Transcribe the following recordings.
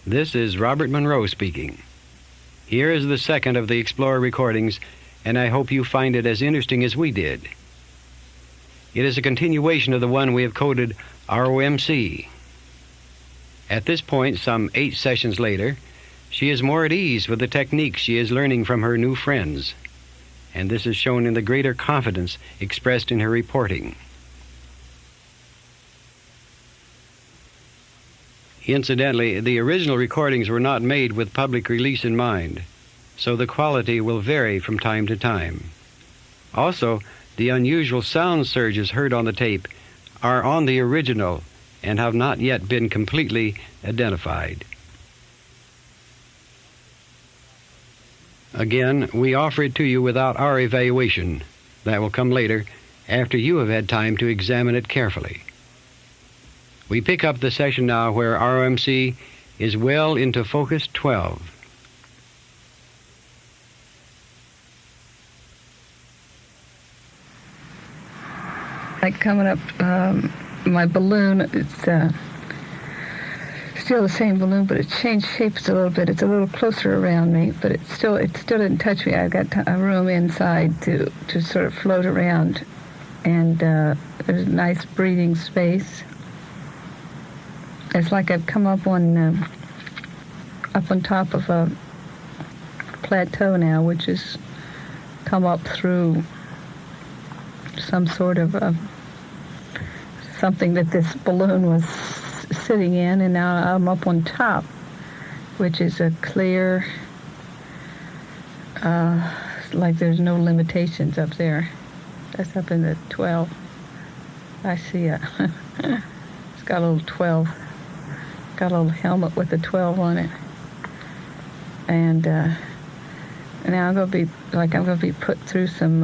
This is Robert Monroe speaking. Here is the second of the Explorer recordings, and I hope you find it as interesting as we did. It is a continuation of the one we have coded ROMC. At this point, some 8 sessions later, she is more at ease with the techniques she is learning from her new friends, and this is shown in the greater confidence expressed in her reporting. Incidentally, the original recordings were not made with public release in mind, so the quality will vary from time to time. Also, the unusual sound surges heard on the tape are on the original and have not yet been completely identified. Again, we offer it to you without our evaluation. That will come later, after you have had time to examine it carefully. We pick up the session now where ROMC is well into focus 12. Like coming up, my balloon, it's still the same balloon, but it changed shapes a little bit. It's a little closer around me, but it still didn't touch me. I've got a room inside to sort of float around, and there's a nice breathing space. It's like I've come up on top of a plateau now, which has come up through some sort of something that this balloon was sitting in, and now I'm up on top, which is a clear, like there's no limitations up there. That's up in the 12. I see it's got a little 12. Got a little helmet with a 12 on it, and now I'm gonna be put through some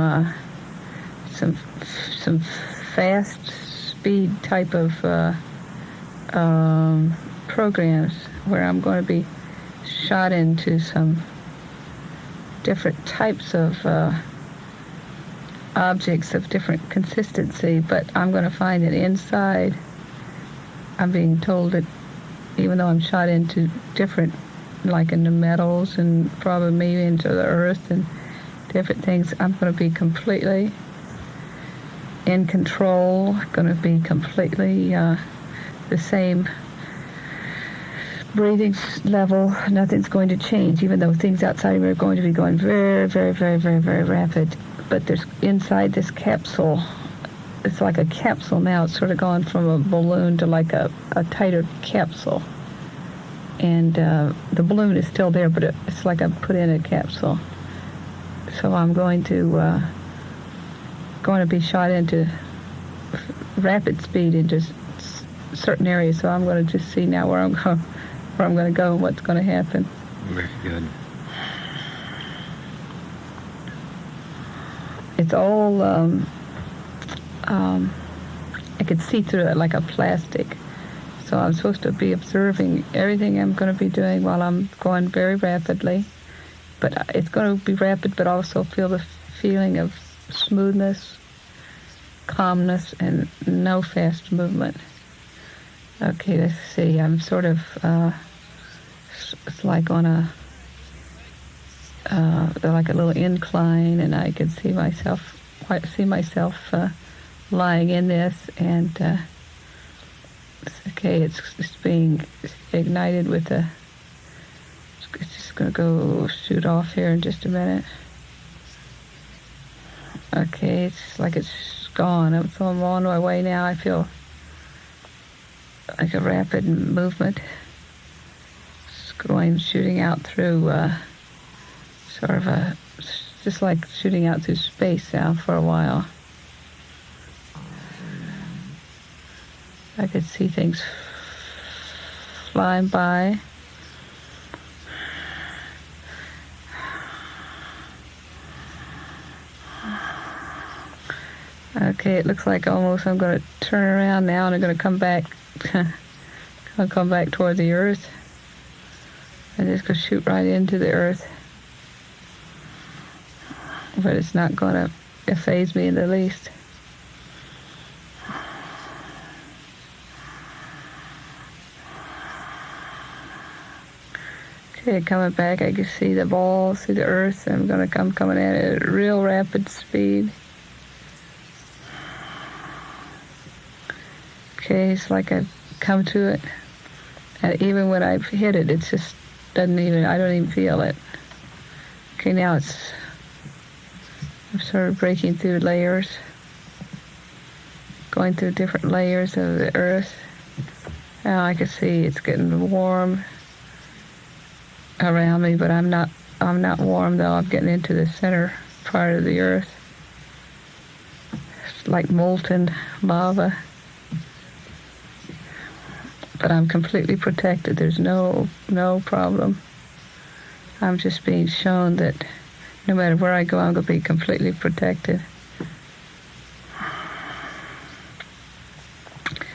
fast speed type of programs where I'm going to be shot into some different types of objects of different consistency, but I'm going to find that inside, I'm being told that even though I'm shot into different, like into metals and probably maybe into the earth and different things, I'm going to be completely in control, going to be completely the same breathing level. Nothing's going to change, even though things outside of me are going to be going very, very, very, very, very rapid. But there's inside this capsule, it's like a capsule now. It's sort of gone from a balloon to like a tighter capsule. And the balloon is still there, but it's like I'm put in a capsule. So I'm going to be shot into rapid speed into certain areas. So I'm going to just see now where I'm going to go and what's going to happen. Very good. It's all I could see through it like a plastic. So I'm supposed to be observing everything I'm going to be doing while I'm going very rapidly. But it's going to be rapid, but also feel the feeling of smoothness, calmness, and no fast movement. Okay, let's see. I'm sort of, it's like on like a little incline, and I can see myself lying in this, and okay, it's being ignited with a. It's just going to go shoot off here in just a minute. Okay, it's like it's gone. So I'm on my way now. I feel like a rapid movement. It's going, shooting out through sort of just like shooting out through space now for a while. I could see things flying by. Okay, it looks like almost I'm going to turn around now and I'm going to come back. I'll come back toward the earth. And just go shoot right into the earth. But it's not going to faze me in the least. Okay, coming back, I can see the ball, see the Earth, and I'm going to come coming at it at real rapid speed. Okay, it's like I've come to it, and even when I've hit it, it just doesn't even, I don't even feel it. Okay, now I'm sort of breaking through layers, going through different layers of the Earth. Now I can see it's getting warm around me, but I'm not warm though. I'm getting into the center part of the Earth. It's like molten lava. But I'm completely protected. There's no problem. I'm just being shown that no matter where I go, I'm going to be completely protected.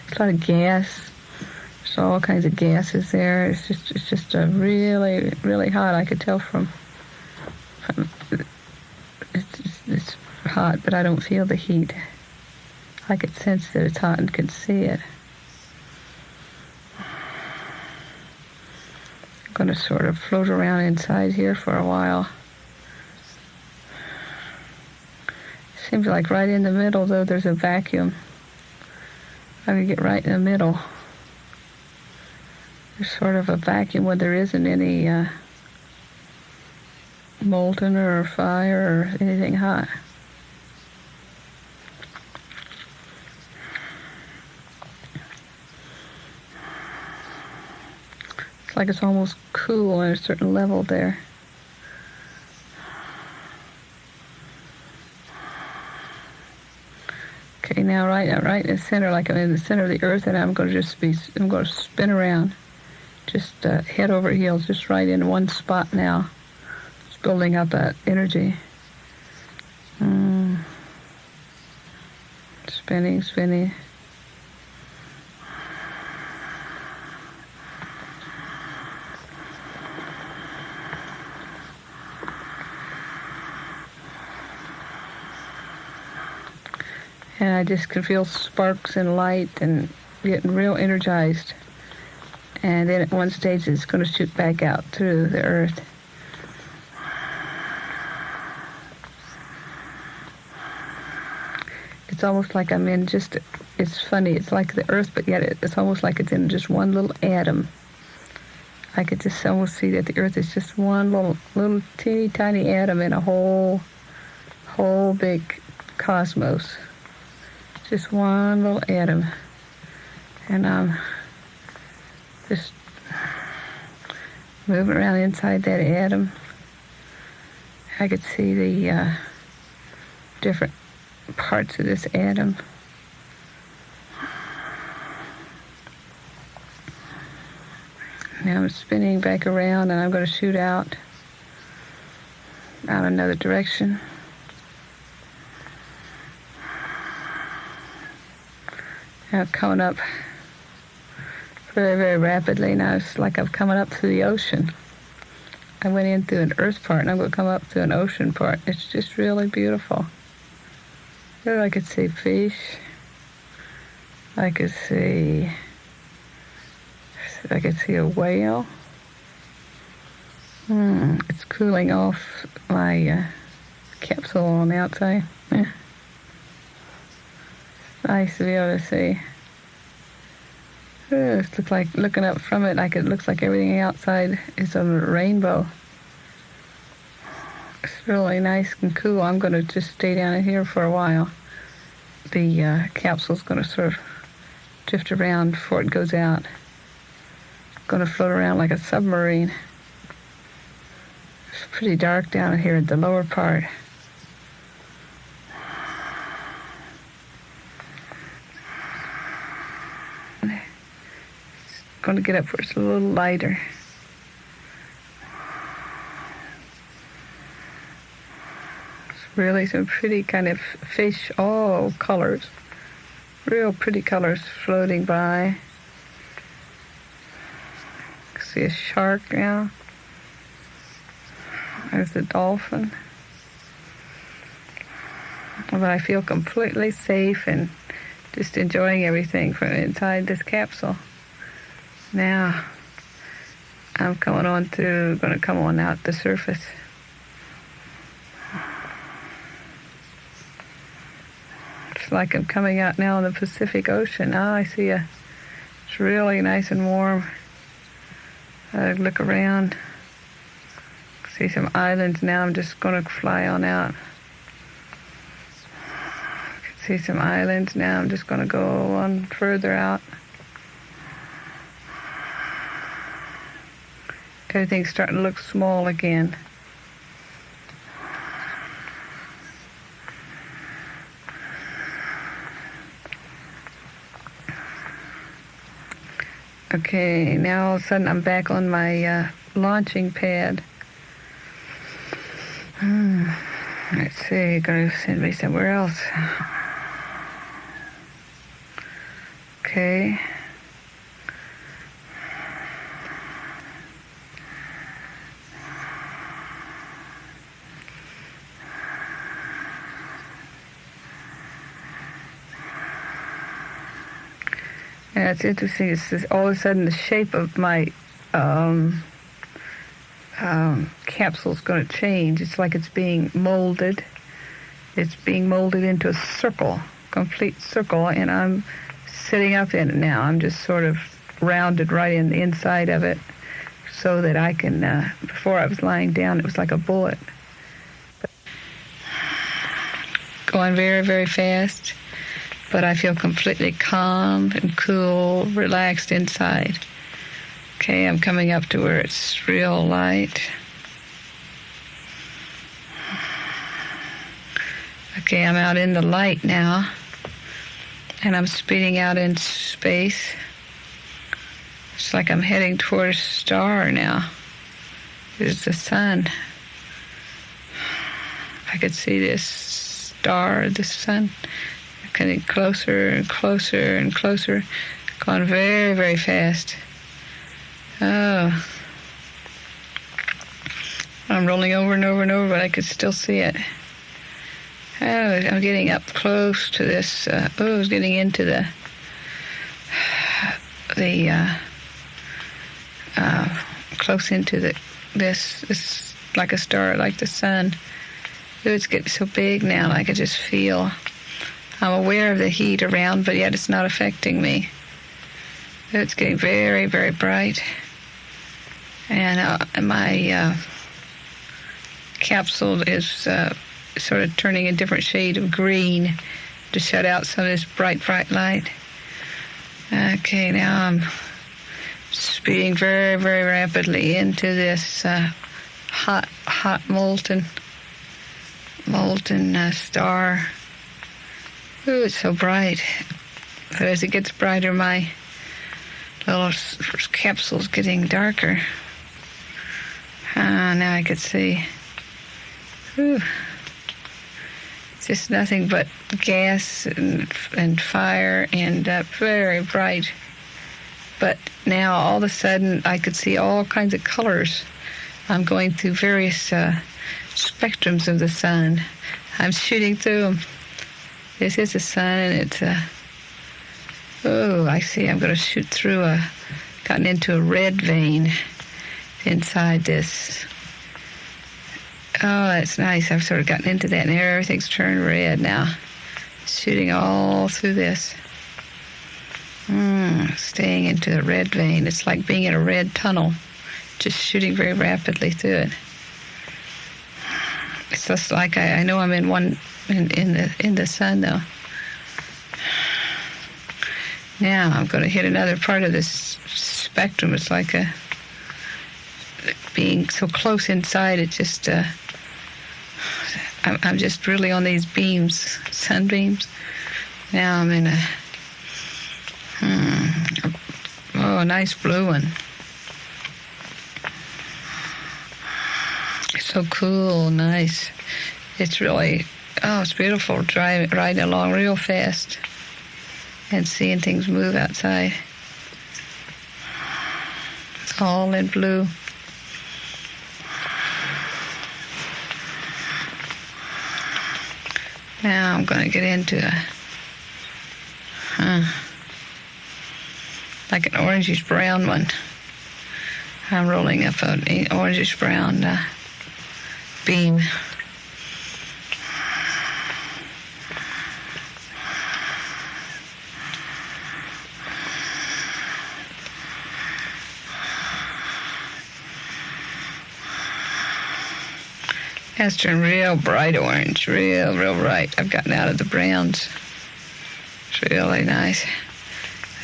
There's a lot of gas. There's all kinds of gases there. It's just a really, really hot. I could tell from it's hot, but I don't feel the heat. I could sense that it's hot and could see it. Going to sort of float around inside here for a while. Seems like right in the middle, though, there's a vacuum. I can get right in the middle. There's sort of a vacuum where there isn't any molten or fire or anything hot. Like it's almost cool at a certain level there. Okay, now right in the center, like I'm in the center of the Earth, and I'm going to spin around, just head over heels, just right in one spot now. It's building up that energy. Spinning. And I just can feel sparks and light and getting real energized. And then at one stage it's going to shoot back out through the Earth. It's almost like I'm in just, it's funny, it's like the Earth, but yet it's almost like it's in just one little atom. I could just almost see that the Earth is just one little teeny tiny atom in a whole big cosmos. Just one little atom. And I'm just moving around inside that atom. I could see the different parts of this atom. Now I'm spinning back around, and I'm going to shoot out another direction. Now coming up very, very rapidly. Now it's like I'm coming up through the ocean. I went in through an earth part, and I'm going to come up through an ocean part. It's just really beautiful. Here I could see fish. I could see a whale. It's cooling off my capsule on the outside. Nice to be able to see. It looks like, looking up from it, like it looks like everything outside is a rainbow. It's really nice and cool. I'm going to just stay down in here for a while. The capsule's going to sort of drift around before it goes out. Going to float around like a submarine. It's pretty dark down here at the lower part. It's going to get up where it's a little lighter. It's really some pretty kind of fish, all colors. Real pretty colors floating by. See a shark now. There's a dolphin. But I feel completely safe and just enjoying everything from inside this capsule. Now, I'm going to come on out the surface. It's like I'm coming out now in the Pacific Ocean. Oh, I see it's really nice and warm. I look around, see some islands now. I'm just going to fly on out. See some islands now. I'm just going to go on further out. Everything's starting to look small again. Okay, now all of a sudden I'm back on my launching pad. Let's see, gotta send me somewhere else. Okay. Yeah, it's interesting. It's just all of a sudden the shape of my capsule is going to change. It's like it's being molded. It's being molded into a circle, complete circle, and I'm sitting up in it now. I'm just sort of rounded right in the inside of it so that I can, before I was lying down, it was like a bullet. Going very, very fast. But I feel completely calm and cool, relaxed inside. Okay, I'm coming up to where it's real light. Okay, I'm out in the light now, and I'm speeding out in space. It's like I'm heading toward a star now. There's the sun. I could see this star, the sun, getting closer and closer and closer, going very, very fast. Oh. I'm rolling over and over and over, but I could still see it. Oh, I'm getting up close to this. I was getting into the close into this like a star, like the sun. Oh, it's getting so big now, I could just feel. I'm aware of the heat around, but yet it's not affecting me. It's getting very, very bright. And my capsule is sort of turning a different shade of green to shut out some of this bright, bright light. Okay, now I'm speeding very, very rapidly into this hot, molten star. Ooh, it's so bright. But as it gets brighter, my little capsule's getting darker. Now I could see. Ooh. It's just nothing but gas and fire and very bright. But now all of a sudden I could see all kinds of colors. I'm going through various spectrums of the sun. I'm shooting through them. This is the sun, and it's I see. I'm going to shoot through gotten into a red vein inside this. Oh, that's nice. I've sort of gotten into that, and everything's turned red now. Shooting all through this. Staying into the red vein. It's like being in a red tunnel, just shooting very rapidly through it. It's just like I know I'm in one. In the sun, though. Now I'm going to hit another part of this spectrum. It's like being so close inside. It just I'm just really on these beams, sunbeams. Now I'm in a nice blue one. It's so cool, nice. It's really. Oh, it's beautiful riding along real fast and seeing things move outside. It's all in blue. Now I'm going to get into like an orangish brown one. I'm rolling up an orangish brown beam. Has turned real bright orange, real bright. I've gotten out of the browns. It's really nice.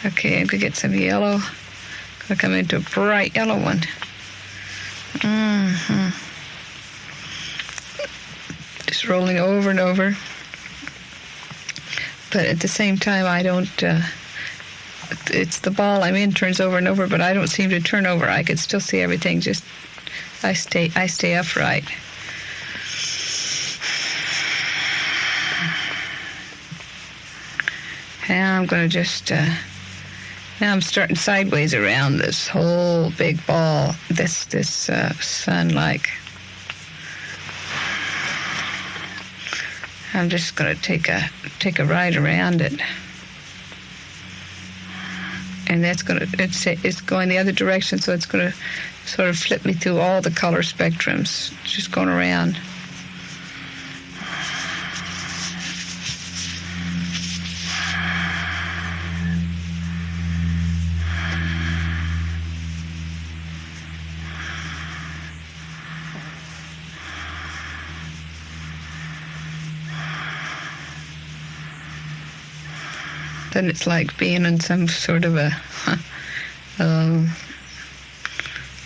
Okay, I'm gonna get some yellow. Gonna come into a bright yellow one. Just rolling over and over. But at the same time, I don't, it's the ball I'm in turns over and over, but I don't seem to turn over. I could still see everything, just, I stay upright. Now I'm going to just, now I'm starting sideways around this whole big ball, this sun-like. I'm just going to take a ride around it. And that's going to, it's going the other direction, so it's going to sort of flip me through all the color spectrums, just going around. Then it's like being in some sort of a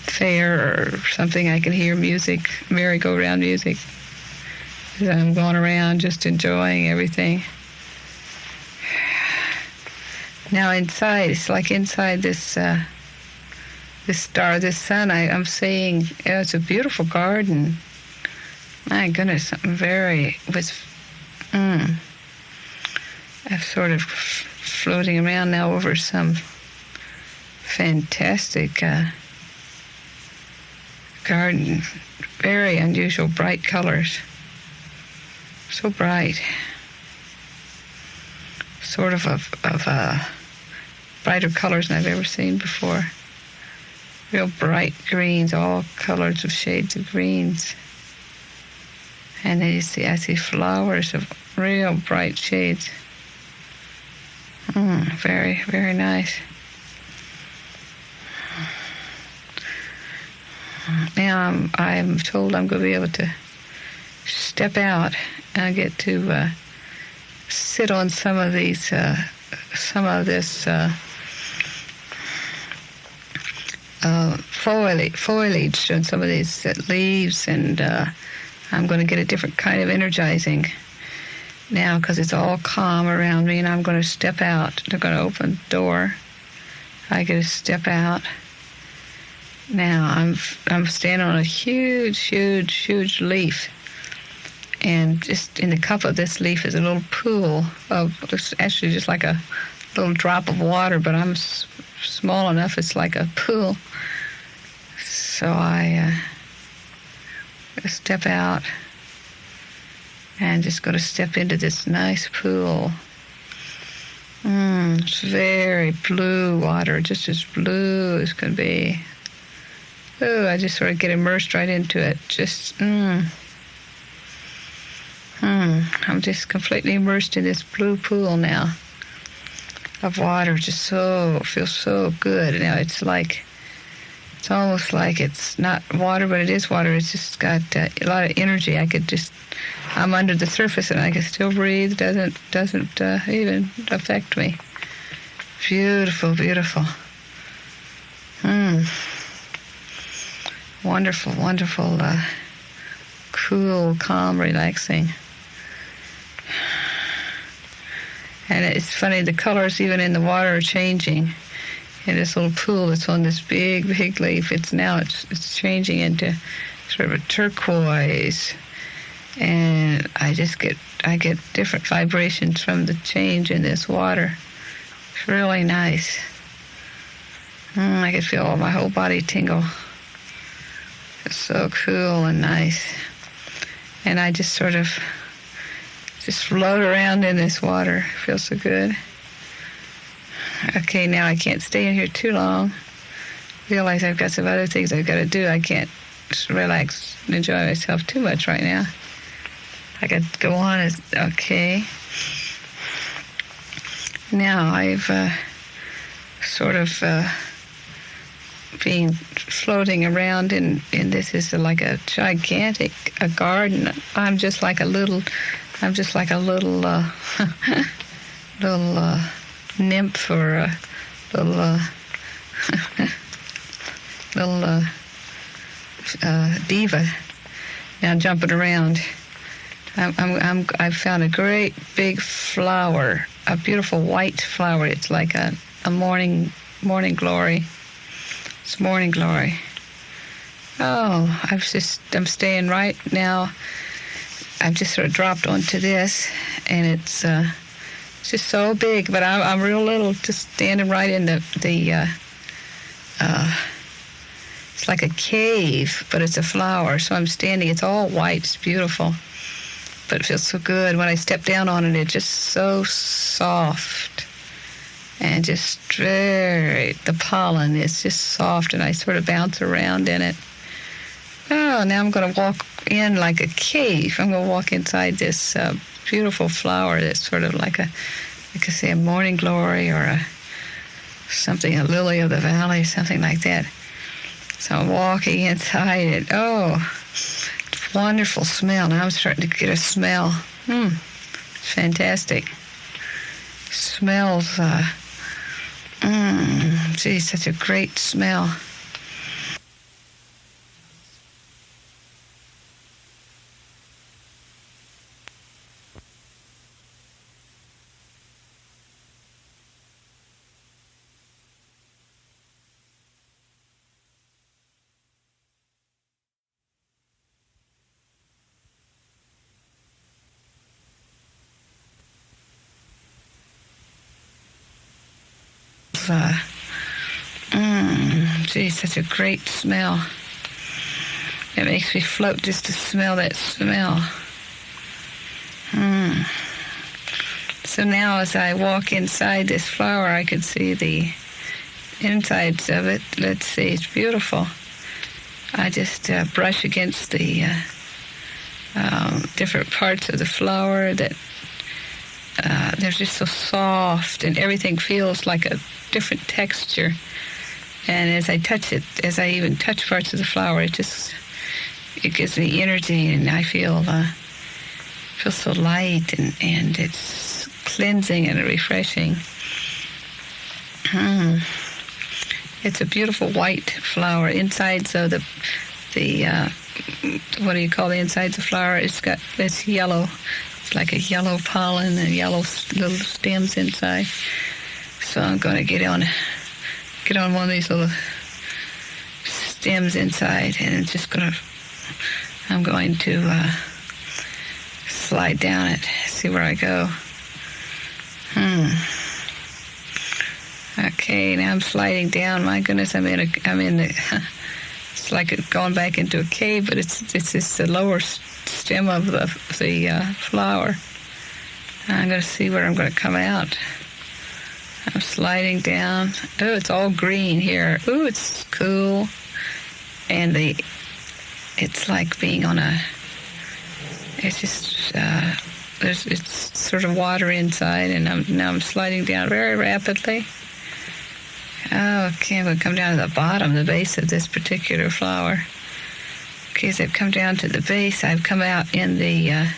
fair or something. I can hear music, merry-go-round music. I'm going around just enjoying everything. Now inside, it's like inside this this star, this sun, I'm seeing, it's a beautiful garden. My goodness, something very, I'm sort of floating around now over some fantastic garden. Very unusual, bright colors. So bright. Sort of brighter colors than I've ever seen before. Real bright greens, all colors of shades of greens. And then I see flowers of real bright shades. Very, very nice. Now I'm told I'm going to be able to step out and get to sit on some of this foliage and some of these leaves, and I'm going to get a different kind of energizing now because it's all calm around me, and I'm going to step out. They're going to open the door. I get to step out. Now I'm standing on a huge leaf, and just in the cup of this leaf is a little pool of, it's actually just like a little drop of water, but I'm small enough it's like a pool. So I step out and just going to step into this nice pool. It's very blue water, just as blue as can be. Ooh, I just sort of get immersed right into it. I'm just completely immersed in this blue pool now of water. Just feels so good. Now it's almost like it's not water, but it is water. It's just got a lot of energy. I'm under the surface and I can still breathe. Doesn't even affect me. Beautiful, beautiful. Wonderful, wonderful, cool, calm, relaxing. And it's funny, the colors even in the water are changing. In this little pool that's on this big leaf, it's changing into sort of a turquoise. And I get different vibrations from the change in this water. It's really nice. I can feel my whole body tingle. It's so cool and nice. And I just sort of float around in this water. It feels so good. Okay, now I can't stay in here too long. realize I've got some other things I've got to do. I can't just relax and enjoy myself too much right now. I got to go on. Okay. Now I've sort of been floating around, and this is like a gigantic garden. I'm just like a little little nymph or a little little diva. Now jumping around. I've found a great big flower, a beautiful white flower. It's like a morning glory. It's morning glory. Oh, I'm staying right now. I've just sort of dropped onto this, and it's just so big. But I'm real little, just standing right in the it's like a cave, but it's a flower. So I'm standing. It's all white. It's beautiful. But it feels so good. When I step down on it, it's just so soft. And just the pollen is just soft, and I sort of bounce around in it. Oh, now I'm going to walk in like a cave. I'm going to walk inside this beautiful flower that's sort of like a morning glory or a lily of the valley, something like that. So I'm walking inside it. Oh, wonderful smell. Now I'm starting to get a smell. It's fantastic. Smells, such a great smell. Such a great smell. It makes me float just to smell that smell. So now as I walk inside this flower, I can see the insides of it. Let's see, it's beautiful. I just brush against the different parts of the flower that they're just so soft, and everything feels like a different texture. And as I touch it, as I even touch parts of the flower, it gives me energy, and I feel so light, and it's cleansing and refreshing. It's a beautiful white flower. Inside, so the what do you call the insides of the flower? It's got this yellow. It's like a yellow pollen and yellow little stems inside. So I'm going to get on one of these little stems inside, and I'm going to slide down it, see where I go. Okay, now I'm sliding down. My goodness, I'm in the. It's like going back into a cave, but it's just the lower stem of the flower. I'm going to see where I'm going to come out. I'm sliding down. Oh, it's all green here. Oh, it's cool. And it's like being on it's just, it's sort of water inside, and now I'm sliding down very rapidly. Okay, I'm going to come down to the bottom, the base of this particular flower. Okay, as I've come down to the base, I've come out in down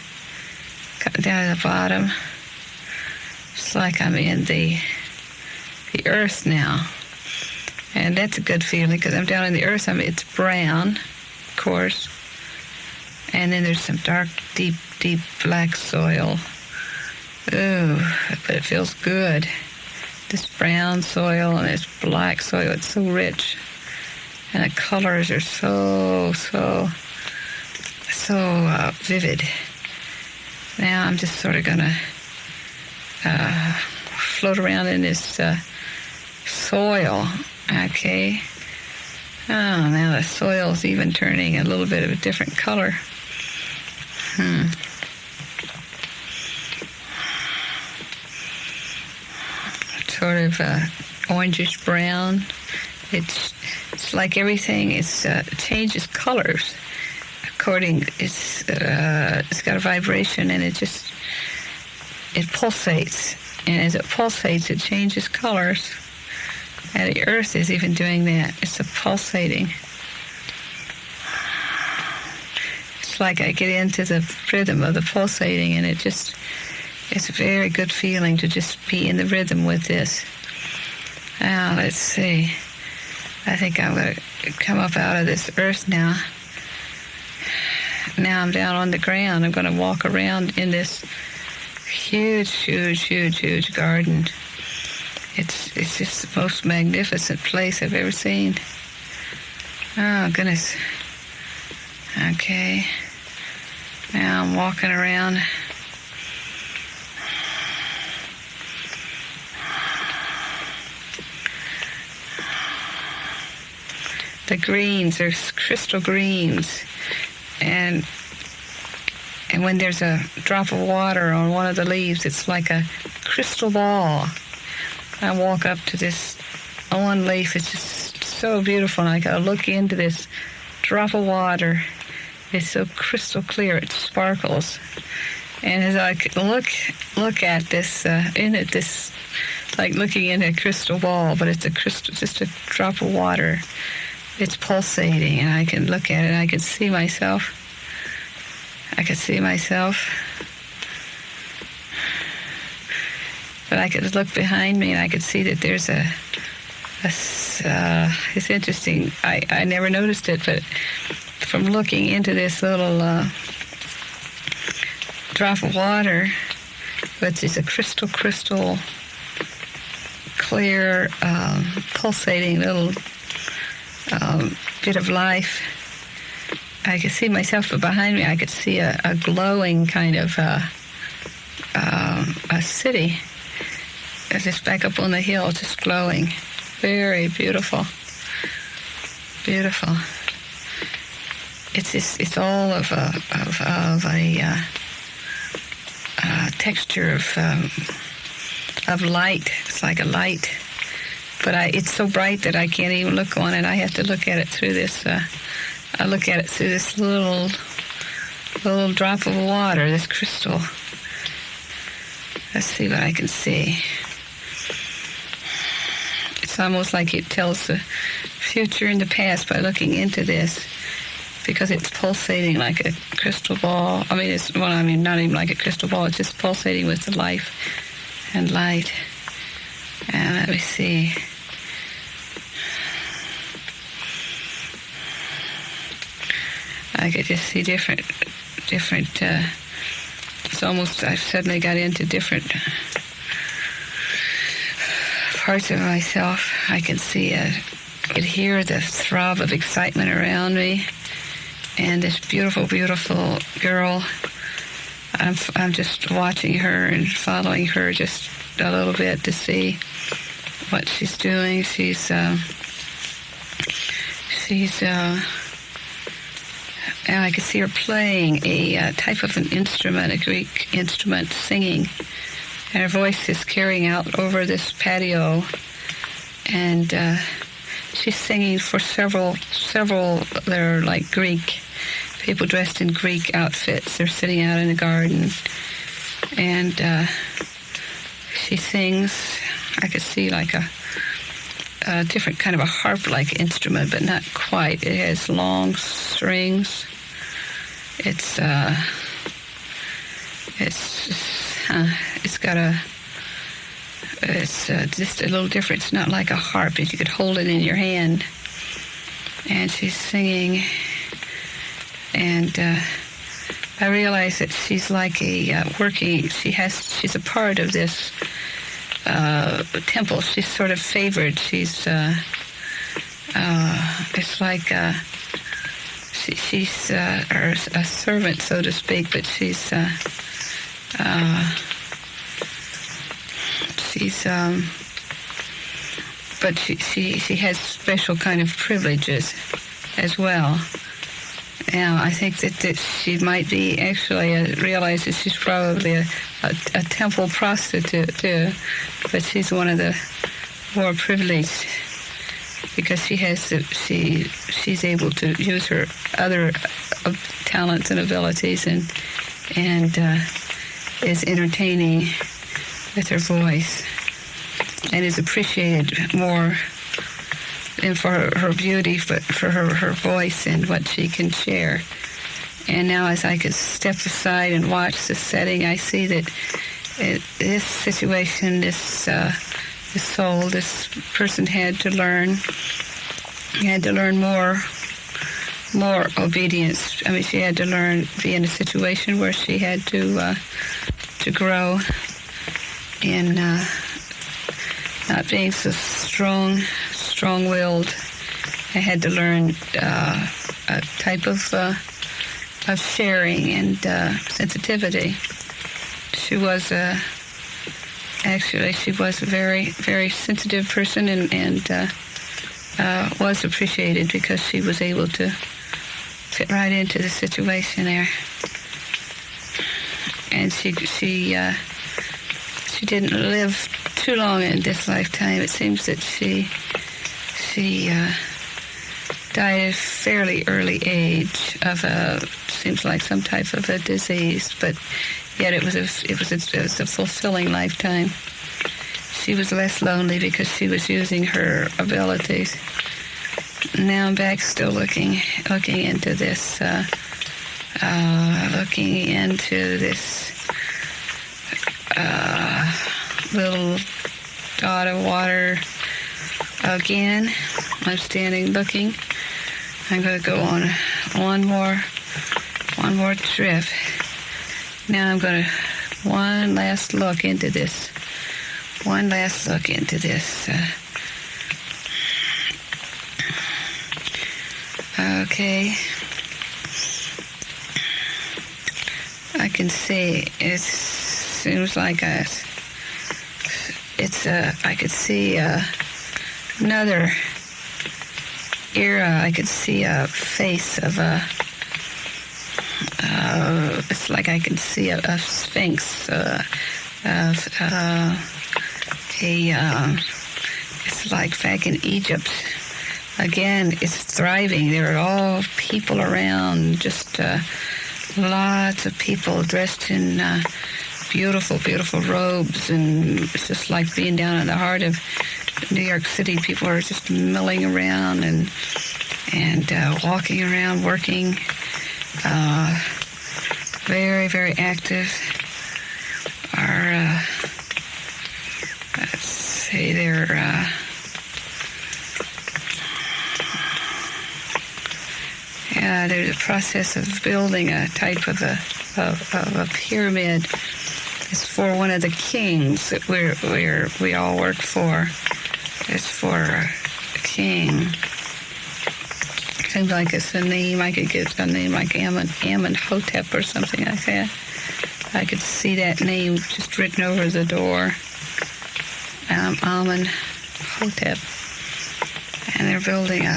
to the bottom. It's like I'm in the earth now. And that's a good feeling, because I'm down in the earth. It's brown, of course. And then there's some dark, deep black soil. Ooh, but it feels good. This brown soil and this black soil, it's so rich. And the colors are so vivid. Now I'm just sort of going to float around in this soil. Okay. Oh, now the soil's even turning a little bit of a different color. Sort of orangish brown. It's it's like everything is changes colors according. It's got a vibration, and it pulsates, and as it pulsates, it changes colors. And the earth is even doing that. It's a pulsating. It's like I get into the rhythm of the pulsating, and it's a very good feeling to just be in the rhythm with this. Now, let's see. I think I'm going to come up out of this earth now. Now I'm down on the ground. I'm going to walk around in this huge, huge, huge, huge garden. It's just the most magnificent place I've ever seen. Oh, goodness. Okay. Now I'm walking around. The greens are crystal greens. And when there's a drop of water on one of the leaves, it's like a crystal ball. I walk up to this one leaf. It's just so beautiful, and I gotta look into this drop of water. It's so crystal clear, it sparkles. And as I look at this, this like looking in a crystal ball, but it's just a drop of water. It's pulsating, and I can look at it, and I can see myself. But I could look behind me, and I could see that there's it's interesting. I never noticed it, but from looking into this little drop of water, which is a crystal clear, pulsating little bit of life, I could see myself, but behind me I could see a glowing kind of a city. It's just back up on the hill, just glowing. Very beautiful. Beautiful. It's all of a texture of light. It's like a light, but it's so bright that I can't even look on it. I have to look at it through this. I look at it through this little drop of water, this crystal. Let's see what I can see. It's almost like it tells the future and the past by looking into this, because it's pulsating like a crystal ball. Not even like a crystal ball. It's just pulsating with the life and light. And let me see. I could just see different. It's almost I've suddenly got into different parts of myself. I can see could hear the throb of excitement around me, and this beautiful, beautiful girl. I'm just watching her and following her just a little bit to see what she's doing. And I could see her playing a type of an instrument, a Greek instrument, singing. And her voice is carrying out over this patio. And she's singing for several, they're like Greek, people dressed in Greek outfits. They're sitting out in the garden. And she sings, I could see like a different kind of a harp-like instrument, but not quite. It has long strings. It's just a little different. It's not like a harp. You could hold it in your hand. And she's singing, and I realize that she's like she's a part of this temple. She's sort of favored. She's it's like she's a servant, so to speak, but she has special kind of privileges as well. Now, I think that she might be actually realizes she's probably a temple prostitute too, but she's one of the more privileged because she's able to use her other talents and abilities, and is entertaining with her voice, and is appreciated more and for her beauty, but for her voice and what she can share. And now as I could step aside and watch the setting, I see that this situation, this soul, this person had to learn more obedience. I mean, she had to be in a situation where she had to grow in not being so strong-willed. I had to learn a type of sharing and sensitivity. She was she was a very, very sensitive person, and was appreciated because she was able to fit right into the situation there. And she didn't live too long in this lifetime. It seems that she died at a fairly early age of seems like some type of a disease, but yet it was a fulfilling lifetime. She was less lonely because she was using her abilities. Now I'm back still looking into this little dot of water again. I'm standing looking. I'm going to go on one more trip. Now I'm going to one last look into this. Okay. I can see it seems like I could see another era. I could see a face of it's like I can see a sphinx, it's like back in Egypt. Again, it's thriving. There are all people around, just lots of people dressed in beautiful, beautiful robes, and it's just like being down in the heart of New York City. People are just milling around and walking around, working, very, very active. Let's see, there's a process of building a type of a pyramid. It's for one of the kings that we all work for. It's for a king. Seems like it's a name. I could get a name like Amenhotep or something like that. I could see that name just written over the door. Amenhotep. And they're building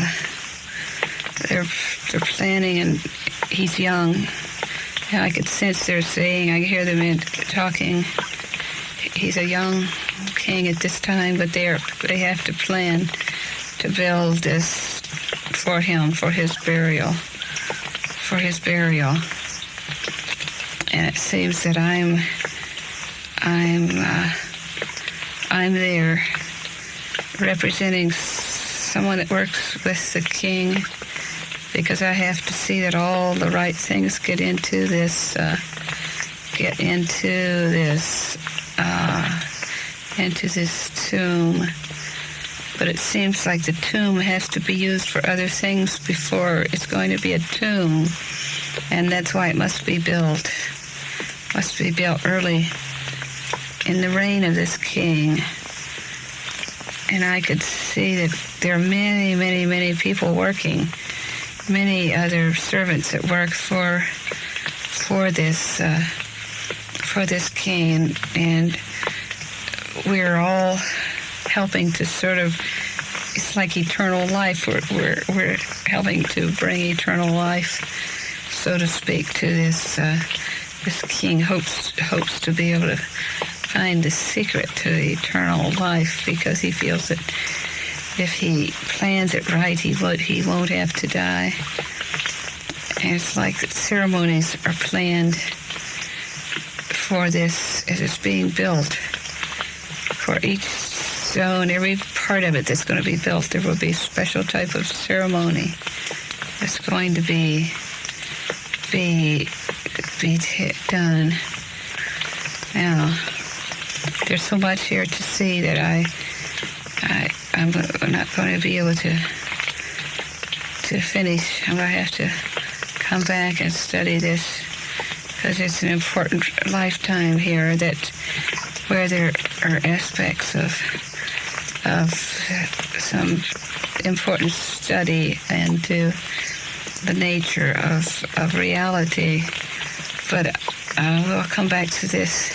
they're planning, and he's young. And I could sense they're saying, I hear them talking. He's a young king at this time, but they have to plan to build this for him, for his burial. And it seems that I'm there representing someone that works with the king, because I have to see that all the right things get into this tomb. But it seems like the tomb has to be used for other things before it's going to be a tomb, and that's why it must be built early in the reign of this king. And I could see that there are many, many, many people working, many other servants that work for this king, and we're all helping to sort of, it's like eternal life. We're helping to bring eternal life, so to speak, to this king. Hopes to be able to find the secret to eternal life, because he feels that if he plans it right, he won't have to die. And it's like ceremonies are planned for this as it's being built. For each stone, every part of it that's going to be built, there will be a special type of ceremony that's going to be done. Now, there's so much here to see that I'm not going to be able to finish. I'm going to have to come back and study this, because it's an important lifetime here where there are aspects of some important study into the nature of reality. But we'll come back to this.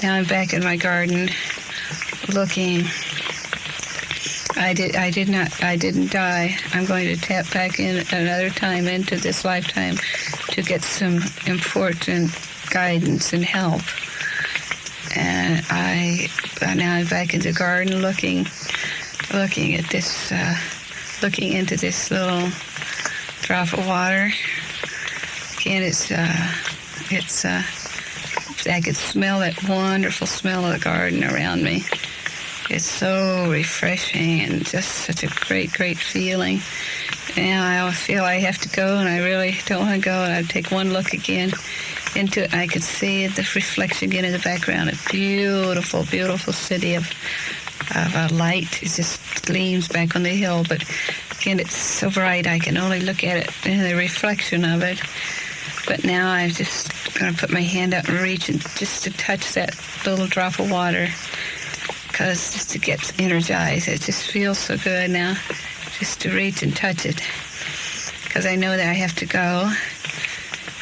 Now I'm back in my garden looking. I didn't die. I'm going to tap back in another time into this lifetime to get some important guidance and help. And now I'm back in the garden looking at this, looking into this little drop of water. Again, I could smell that wonderful smell of the garden around me. It's so refreshing and just such a great, great feeling. Now I feel I have to go, and I really don't want to go. And I take one look again into it, and I could see the reflection again in the background. A beautiful, beautiful city of light. It just gleams back on the hill, but again, it's so bright I can only look at it in the reflection of it. But now I'm just going to put my hand out and reach and just to touch that little drop of water, because just to get energized, it just feels so good now, just to reach and touch it, because I know that I have to go,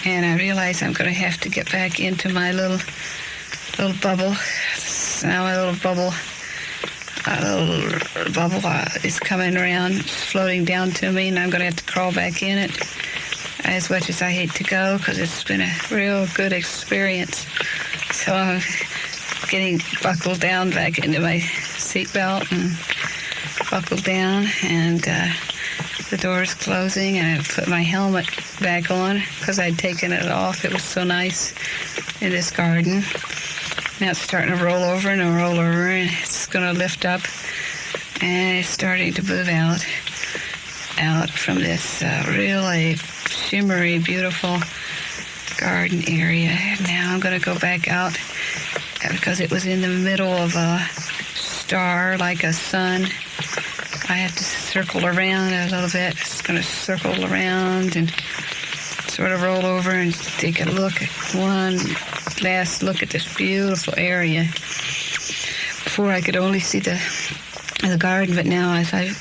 and I realize I'm going to have to get back into my little bubble. Now my little bubble is coming around, floating down to me, and I'm going to have to crawl back in it. As much as I hate to go, because it's been a real good experience. So I'm getting buckled down back into my seatbelt and buckled down, and the door's closing, and I put my helmet back on because I'd taken it off. It was so nice in this garden. Now it's starting to roll over and roll over, and it's going to lift up, and it's starting to move out from this really shimmery, beautiful garden area. Now I'm going to go back out because it was in the middle of a star, like a sun. I have to circle around a little bit. It's going to circle around and sort of roll over and take a look, one last look at this beautiful area. Before I could only see the garden, but now as I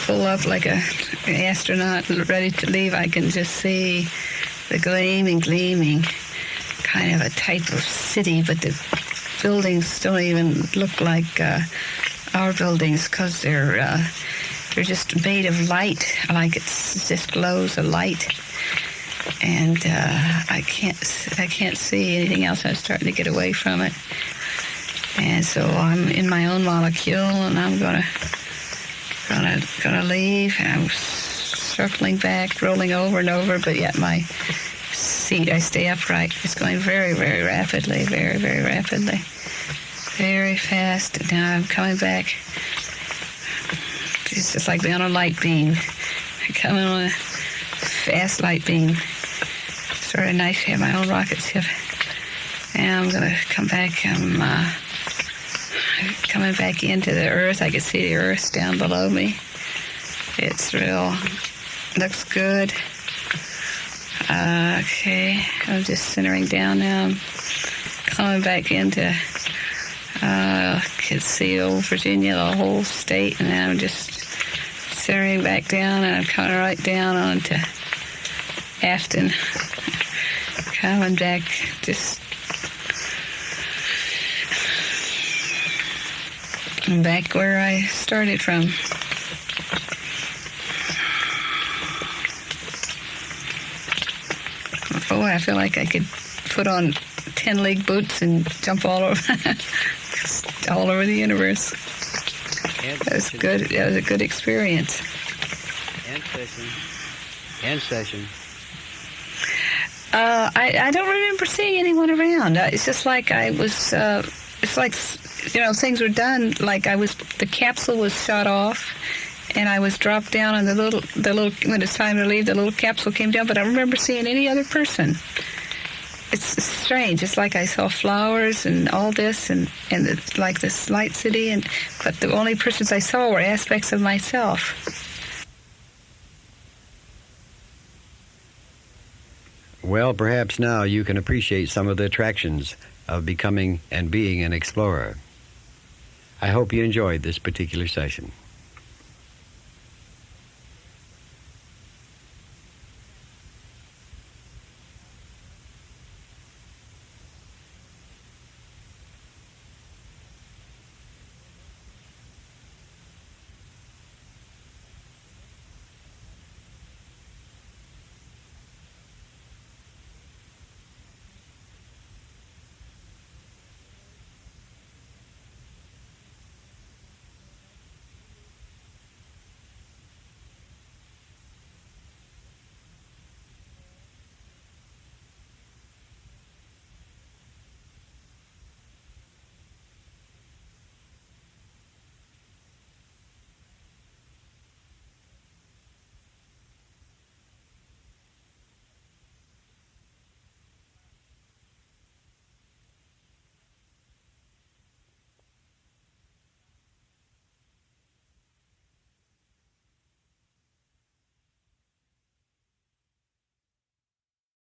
pull up like an astronaut ready to leave, I can just see the gleaming kind of a type of city, but the buildings don't even look like our buildings, because they're just made of light, like it just glows of light, and I can't see anything else. I'm starting to get away from it, and so I'm in my own molecule, and I'm gonna leave, and I'm circling back, rolling over and over, but yet my seat, I stay upright. It's going very, very rapidly, very, very rapidly, very fast. Now I'm coming back. It's just like being on a light beam. I'm coming on a fast light beam. Sort of nice to have my own rocket ship. And I'm going to come back. I'm coming back into the earth. I can see the earth down below me. It's looks good. Okay, I'm just centering down now. I'm coming back into, can see old Virginia, the whole state, and now I'm just centering back down, and I'm coming right down onto Afton. Coming back, just back where I started from. Oh, I feel like I could put on 10-leg boots and jump all over the universe. That was good. That was a good experience. End session. I don't remember seeing anyone around. It's just like I was. It's like, you know, things were done. Like the capsule was shot off, and I was dropped down, and the little. When it's time to leave, the little capsule came down. But I don't remember seeing any other person. It's strange. It's like I saw flowers and all this, and it's like this light city, but the only persons I saw were aspects of myself. Well, perhaps now you can appreciate some of the attractions of becoming and being an explorer. I hope you enjoyed this particular session.